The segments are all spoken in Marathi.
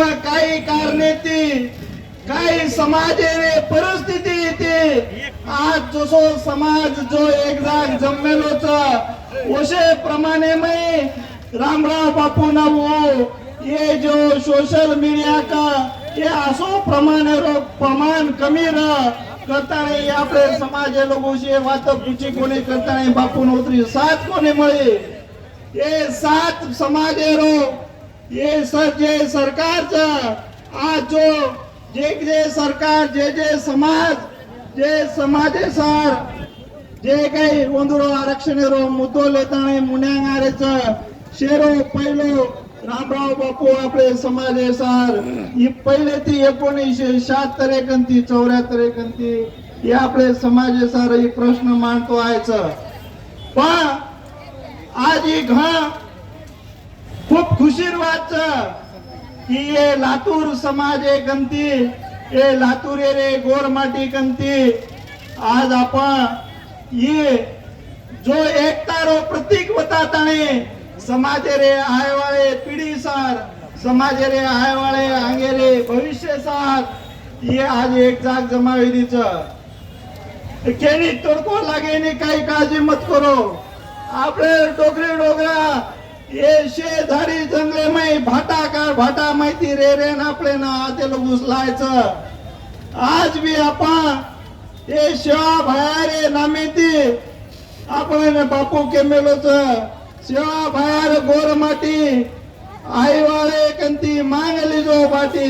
काही कारणे ती काही समाजेने परिस्थिती येते आज जसो समाज जो एक जाग जमेलोच उसे प्रमाणे में रामराव बापू ना वो ये जो सोशल मीडिया का ये असो प्रमाणे रो प्रमाण कमी रह करता नहीं आपले समाज लोगों से बात पूछी कोने करता नहीं बापू नोतरी साथ कोने मळे ये सात समाजे रो ये जे सरकारचा आज जो जे सरकार जे समाजे सार जे काही ओंदुरो आरक्षण रो मुद्दो लेताने मुन्यांगारेच शेरो पहिलो रामराव बापू आपले समाजे सार ही पहिले ती 1976 एकंती 74 एकंती हे आपले समाजे सार ही प्रश्न मांडतो आहेच पण आज ही खूप खुशीर वाच की ये लातूर समाज गंती ये लातूर रे गोरमाटी गंती आज आपण ये जो एकता रो प्रतीक बताताने समाज रे आए वाले पीढ़ी सार समाज रे आए वाले आगे रे भविष्य सार ये आज एक जाग जमावी दीच केनी तोडको लागे ने काही काळजी मत करो आपले डोगरी डोगरा ये शेजारी जंगले में भाटा माहिती रे आपले ना आते लोग उचलायचं आज भी आपण ये शिवा भयारे नामेती आपण बापू के मेलोच शिवा भयार गोरमाटी आईवाळे कंती मांगली जो बाटी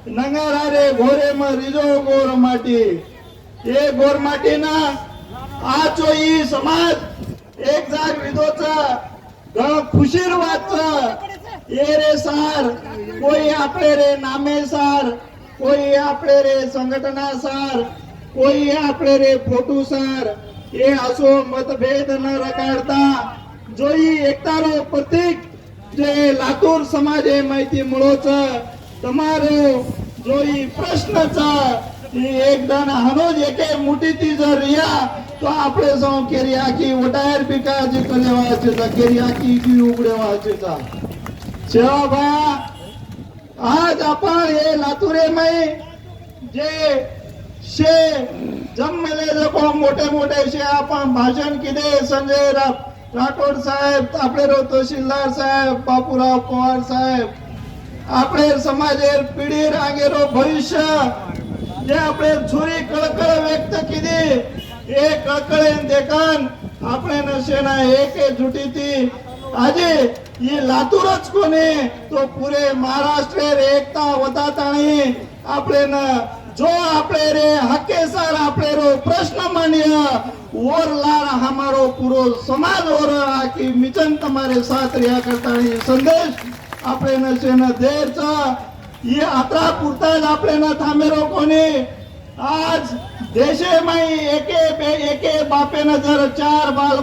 नंगारारे घोरे म रिजो गोरमाटी ये गोरमाटी ना आज जो ई समाज एक जाग विदोचा खुशीर वाच ये रे सार कोई आपले रे नामे सार कोई आपले रे संघटना सार कोई आपले रे फोटो सार ये असो मतभेद न रकाडता जोई एकता रो प्रतीक जे लातूर समाजे माहिती मुळोच तमारो जोई प्रश्नचा एकदम हनोज एके मुठी ती जर रिया तो आपले जाऊन केरिया की वटायर पिका जी कले वाचेचा केरिया की उघडे वाचेचा सेवा भाया आज आपण हे लातूरे में जे शे जमले जको मोठे मोठे शे आपण भाषण किदे संजय राठोड साहेब आपले रो तहसीलदार साहेब बापूराव पवार साहेब आपले समाजेर पिढीर आगेरो भविष्य जे आपले छुरी कळकळ व्यक्त किदी ये कळकळेन देखन आपले नशेना एक जुटी थी आजे ये लातूरच कोने तो पूरे महाराष्ट्र एकता वताताणी आपले न जो आपले रे हके सर आपले रो प्रश्न मानिया और लार हमारो पूरो समाज और की मिचन तुम्हारे साथ रिया करताणी संदेश आपले नशेना देरचा ये आत्रा पुरताच आपले न थांबेरो कोणी आज देशे में एके बापे न जर 4 बाल